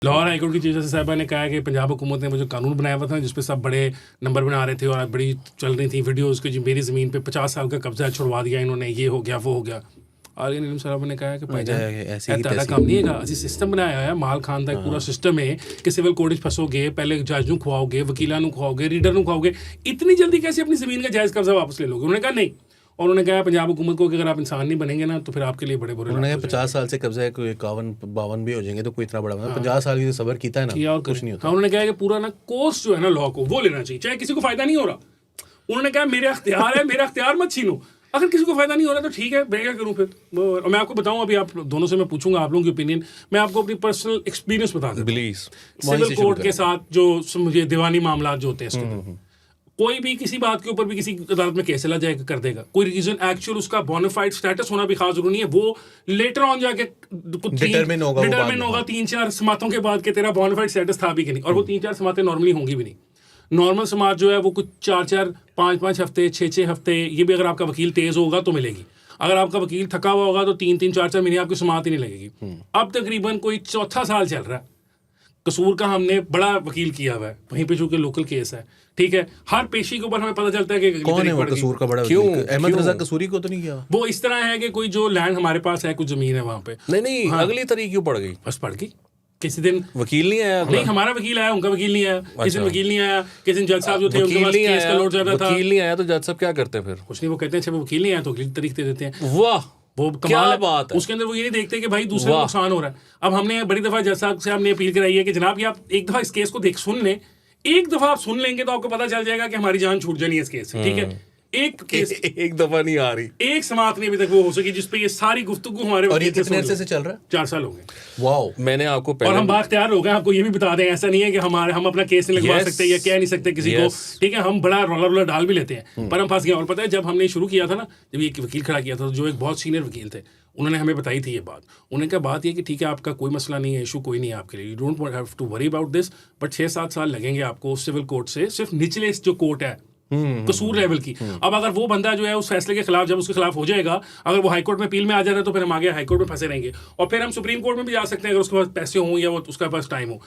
Lahore high court کی chief justice صاحبہ نے کہا کہ پنجاب حکومت نے وہ جو قانون بنایا ہوا تھا جس پہ سب بڑے نمبر بنا رہے تھے اور بڑی چل رہی تھیں ویڈیوز کہ میری زمین پہ 50 سال کا قبضہ چھڑوا دیا انہوں نے, یہ ہو گیا وہ ہو گیا. عالیہ نیلم صاحب نے کہا کہ بھائی جان تہاڈا کام نہیں ہے گا, اسی سسٹم بنایا ہے مال کھان کا ایک پورا سسٹم ہے کہ سول کورٹ وچ پھسو گے, پہلے جج نوں کھواؤ گے, وکیلاں نوں کھواؤ گے, ریڈر نوں کھواؤ گے, اتنی جلدی کیسے اپنی زمین کا جائز قبضہ واپس لے لو گے. انہوں نے کہا نہیں, اور انہوں نے کہا پنجاب حکومت کو کہ اگر آپ انسان نہیں بنیں گے نا تو پھر آپ کے لیے بڑے برے. انہوں نے 50 سال سے قبضہ ہے, کوئی 51-52 بھی ہو جائیں گے تو کوئی اتنا بڑا 50 سال کی صبر کیتا ہے نا, کچھ نہیں ہوتا. انہوں نے کہا کہ پورا نا کورس جو ہے نا لا کو وہ لینا چاہیے, چاہے کسی کو فائدہ نہیں ہو رہا. انہوں نے کہا میرا اختیار ہے, میرا اختیار مت چھینو, اگر کسی کو فائدہ نہیں ہو رہا تو ٹھیک ہے, میں کیا کروں پھر. اور میں آپ کو بتاؤں, ابھی آپ دونوں سے میں پوچھوں گا آپ لوگوں کی اوپینین, میں آپ کو اپنی پرسنل ایکسپیرینس بتا دوں. پلیز. سول کورٹ کے ساتھ جو مجھے دیوانی معاملات جو ہوتے ہیں اس کے کوئی بھی کسی بات کے اوپر بھی کسی عدالت میں کیس چلا جائے گا کر دے گا, کوئی ریزن ایکچوئل اس کا بونافائڈ اسٹیٹس ہونا بھی خاص ضروری نہیں ہے, وہ لیٹر آن جا کے ڈٹرمن ہوگا 3-4 سماعتوں کے بعد کہ تیرا بونافائڈ اسٹیٹس تھا بھی کہ نہیں. اور وہ 3-4 سماعتیں نارملی ہوں گی بھی نہیں. نارمل سماعت جو ہے وہ کچھ 4-4 5-5 ہفتے 6-6 ہفتے, یہ بھی اگر آپ کا وکیل تیز ہوگا تو ملے گی. اگر آپ کا وکیل تھکا ہوا ہوگا تو 3-3 4-4 مہینے آپ کی سماعت ہی نہیں لگے گی. اب تقریباً کوئی 4تھا سال چل رہا ہے. قصور کا ہم نے بڑا وکیل کیا ہوا ہے وہیں پہ, چونکہ لوکل کیس ہے, ٹھیک ہے, ہر پیشی کے اوپر ہمیں پتہ چلتا ہے کہ کون ہے وہ قصور کا بڑا وکیل. احمد رضا قصوری کو تو نہیں کیا. وہ اس طرح ہے کہ کوئی جو لینڈ ہمارے پاس ہے, کچھ زمین ہے وہاں پہ. نہیں اگلی تاریخ کیوں پڑ گئی, بس پڑ گئی. کسی دن وکیل نہیں آیا, نہیں ہمارا وکیل آیا, ان کا وکیل نہیں آیا. کسی دن وکیل نہیں آیا, کسی دن جج صاحب جو تھے ان کے پاس کیس کا لوڈ زیادہ تھا. وکیل نہیں آیا تو جج صاحب کیا کرتے پھر؟ کچھ نہیں, وہ کہتے ہیں اچھا وہ وکیل نہیں آیا تو اگلی تاریخ دے دیتے ہیں. واہ وہ کیا بات ہے. اس کے اندر وہ یہ نہیں دیکھتے کہ بھائی دوسرے کو نقصان ہو رہا ہے. اب ہم نے بڑی دفعہ جج صاحب سے ہم نے اپیل کرائی ہے کہ جناب یہ آپ ایک دفعہ اس کیس کو سن لیں, ایک دفعہ آپ سن لیں گے تو آپ کو پتہ چل جائے گا کہ ہماری جان چھوٹ جانی ہے اس کیس سے, ٹھیک ہے. ایک کیس ایک دفعہ نہیں آ رہی, ایک سماعت نہیں ابھی تک وہ ہو سکی جس پہ یہ ساری گفتگو ہمارے. اور یہ کتنے عرصے سے چل رہا ہے؟ 4 سال ہو گئے. واو. میں نے آپ کو اور ہم بااختیار ہو گئے, آپ کو یہ بھی بتا دیں, ایسا نہیں ہے کہ ہم اپنا کیس نہیں لگوا سکتے یا کہہ نہیں سکتے کسی کو, ٹھیک ہے. ہم بڑا رولا ڈال بھی لیتے ہیں پر ہم پھنس گئے. اور پتہ ہے جب ہم نے شروع کیا تھا نا, جب یہ وکیل کھڑا کیا تھا جو ایک بہت سینئر وکیل تھے, انہوں نے ہمیں بتائی تھی یہ بات. انہوں نے کہا بات یہ کہ ٹھیک ہے آپ کا کوئی مسئلہ نہیں ہے, ایشو کوئی نہیں ہے آپ کے لیے, you don't have to worry about this, but 6-7 سال لگیں گے آپ کو سول کورٹ سے, صرف نچلے جو کورٹ ہے قصور لیول کی. اب اگر وہ بندہ جو ہے اس فیصلے کے خلاف جب اس کے خلاف ہو جائے گا, اگر وہ ہائی کورٹ میں اپیل میں آ جاتا ہے تو پھر ہم آگے ہائی کورٹ میں پھنسے رہیں گے, اور پھر ہم سپریم کورٹ میں بھی جا سکتے ہیں اگر اس کے پاس پیسے ہوں یا وہ اس کے پاس ٹائم ہو.